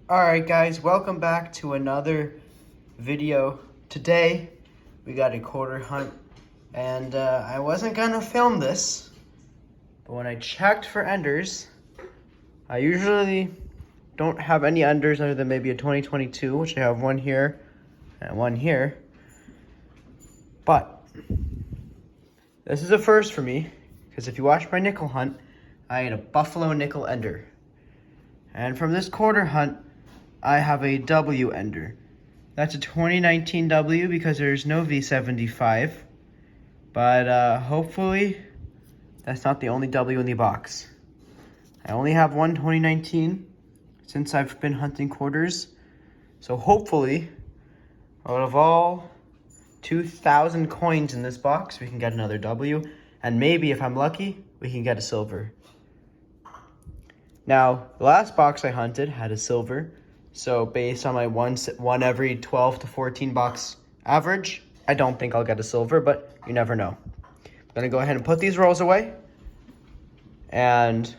Alright guys, welcome back to another video. Today we got a quarter hunt and I wasn't gonna film this, but when I checked for enders, I usually don't have any enders other than maybe a 2022, which I have one here and one here. But this is a first for me, because if you watch my nickel hunt, I had a buffalo nickel ender. And from this quarter hunt, I have a W ender. That's a 2019 W because there's no V75. But hopefully, that's not the only W in the box. I only have one 2019 since I've been hunting quarters. So hopefully, out of all 2,000 coins in this box, we can get another W. And maybe, if I'm lucky, we can get a silver. Now, the last box I hunted had a silver. So based on my one every 12 to 14 box average, I don't think I'll get a silver, but you never know. I'm gonna go ahead and put these rolls away, and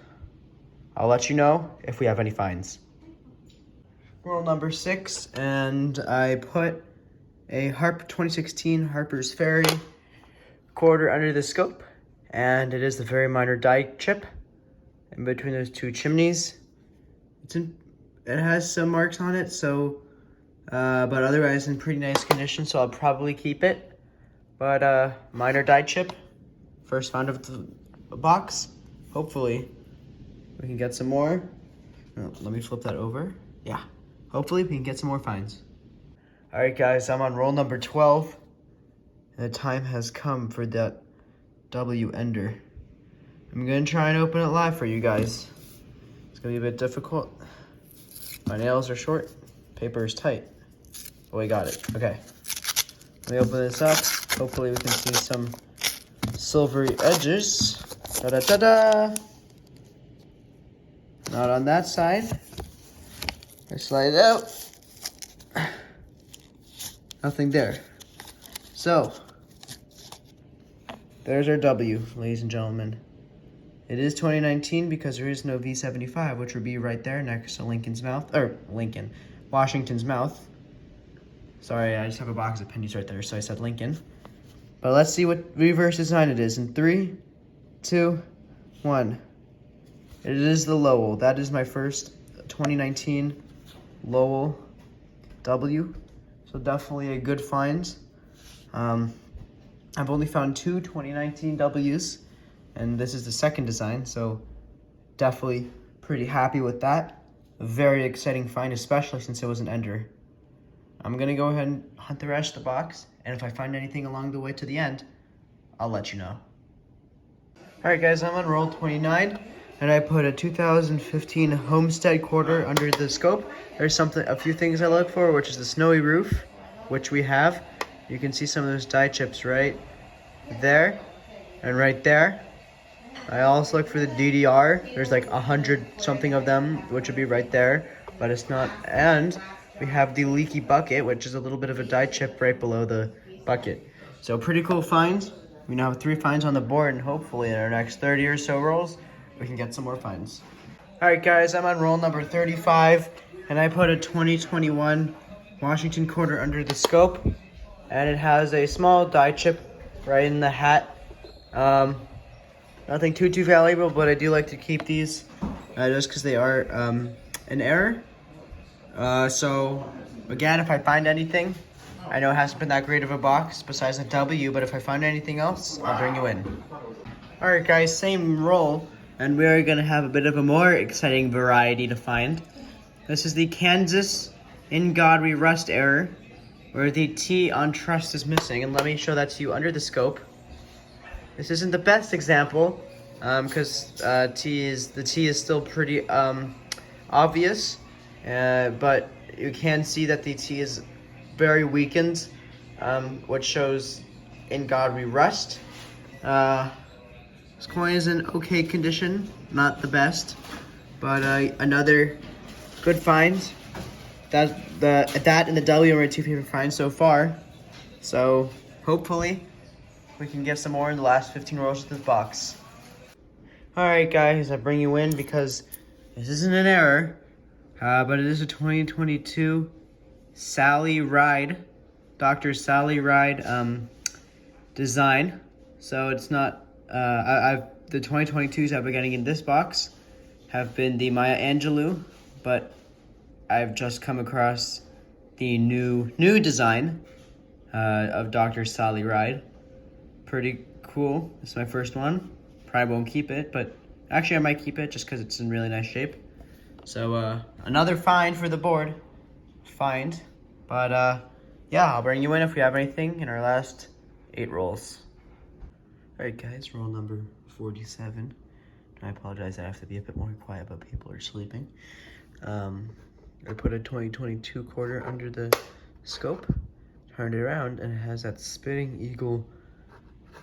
I'll let you know if we have any finds. Roll number 6, and I put a 2016 Harper's Ferry quarter under the scope, and it is the very minor die chip in between those two chimneys. It has some marks on it, so but otherwise in pretty nice condition, so I'll probably keep it. But minor die chip, first found of the box. Hopefully we can get some more. Oh, let me flip that over. Yeah, hopefully we can get some more finds. All right guys, I'm on roll number 12, and the time has come for that W ender. I'm gonna try and open it live for you guys. It's gonna be a bit difficult. My nails are short, paper is tight. Oh, we got it. Okay. Let me open this up. Hopefully we can see some silvery edges. Da-da-da-da! Not on that side. I slide it out. Nothing there. So, there's our W, ladies and gentlemen. It is 2019 because there is no V75, which would be right there next to Washington's mouth. Sorry, I just have a box of pennies right there, so I said Lincoln. But let's see what reverse design it is in 3, 2, 1. It is the Lowell. That is my first 2019 Lowell W. So definitely a good find. I've only found 2 2019 Ws. And this is the second design, so definitely pretty happy with that. A very exciting find, especially since it was an ender. I'm gonna go ahead and hunt the rest of the box, and if I find anything along the way to the end, I'll let you know. All right guys, I'm on roll 29, and I put a 2015 Homestead quarter under the scope. There's a few things I look for, which is the snowy roof, which we have. You can see some of those die chips right there and right there. I also look for the DDR. There's like 100 something of them, which would be right there, but it's not. And we have the leaky bucket, which is a little bit of a die chip right below the bucket. So pretty cool finds. We now have 3 finds on the board, and hopefully in our next 30 or so rolls, we can get some more finds. All right, guys, I'm on roll number 35, and I put a 2021 Washington quarter under the scope, and it has a small die chip right in the hat. Nothing too valuable, but I do like to keep these just because they are an error. So, again, if I find anything, I know it hasn't been that great of a box besides the W, but if I find anything else, I'll bring you in. Alright guys, same roll, and we're going to have a bit of a more exciting variety to find. This is the Kansas In God We Rust error, where the T on trust is missing, and let me show that to you under the scope. This isn't the best example, because the T is still pretty obvious, but you can see that the T is very weakened, which shows In God We Rust. This coin is in okay condition, not the best, but another good find. That and the W are my 2 favorite finds so far. So hopefully we can get some more in the last 15 rolls of this box. Alright guys, I bring you in because this isn't an error. But it is a 2022 Sally Ride, Dr. Sally Ride design. So it's not, the 2022s I've been getting in this box have been the Maya Angelou, but I've just come across the new design of Dr. Sally Ride. Pretty cool. It's my first one. Probably won't keep it, but actually I might keep it just because it's in really nice shape. So another find for the board. But yeah, I'll bring you in if we have anything in our last 8 rolls. Alright guys, roll number 47. I apologize, I have to be a bit more quiet, but people are sleeping. I put a 2022 quarter under the scope, turned it around, and it has that Spitting Eagle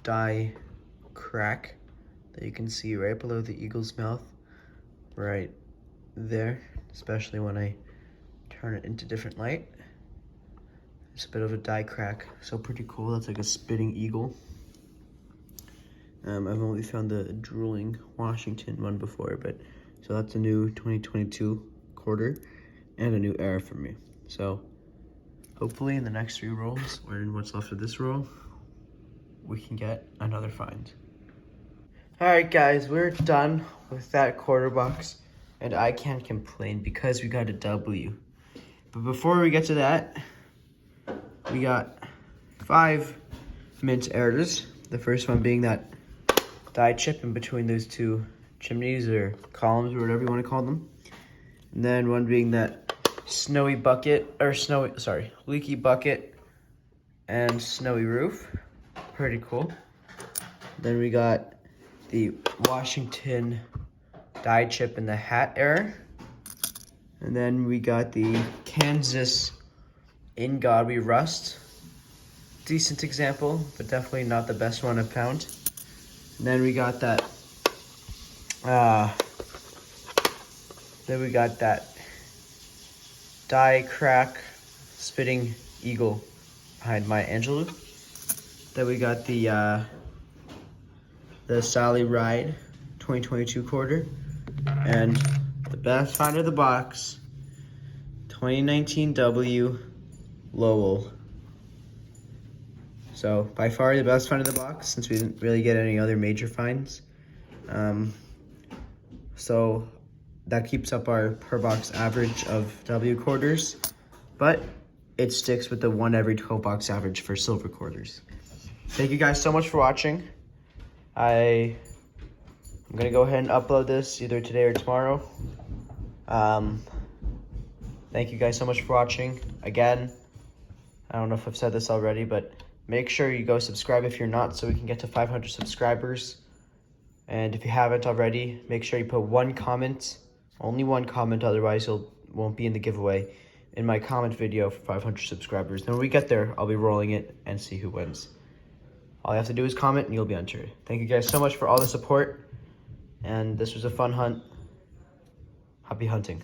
die crack that you can see right below the eagle's mouth, right there, especially when I turn it into different light. It's a bit of a die crack, so pretty cool. That's like a Spitting Eagle. I've only found the Drooling Washington one before, but so that's a new 2022 quarter and a new era for me. So hopefully in the next 3 rolls, or in what's left of this roll, we can get another find. All right, guys, we're done with that quarter box, and I can't complain because we got a W. But before we get to that, we got 5 mint errors. The first one being that die chip in between those 2 chimneys or columns or whatever you want to call them. And then one being that leaky bucket and snowy roof. Pretty cool. Then we got the Washington die chip in the hat error. And then we got the Kansas In God We Rust. Decent example, but definitely not the best one I've found. And then we got that die crack Spitting Eagle behind Maya Angelou. Then we got the Sally Ride 2022 quarter, and the best find of the box, 2019 W Lowell. So by far the best find of the box, since we didn't really get any other major finds. So that keeps up our per box average of W quarters, but it sticks with the 1 every 12 box average for silver quarters. Thank you guys so much for watching. I'm gonna go ahead and upload this either today or tomorrow. Thank you guys so much for watching. Again, I don't know if I've said this already, but make sure you go subscribe if you're not, so we can get to 500 subscribers. And if you haven't already, make sure you put 1 comment, only 1 comment, otherwise you won't be in the giveaway, in my comment video for 500 subscribers. Then when we get there, I'll be rolling it and see who wins. All you have to do is comment and you'll be entered. Thank you guys so much for all the support. And this was a fun hunt. Happy hunting.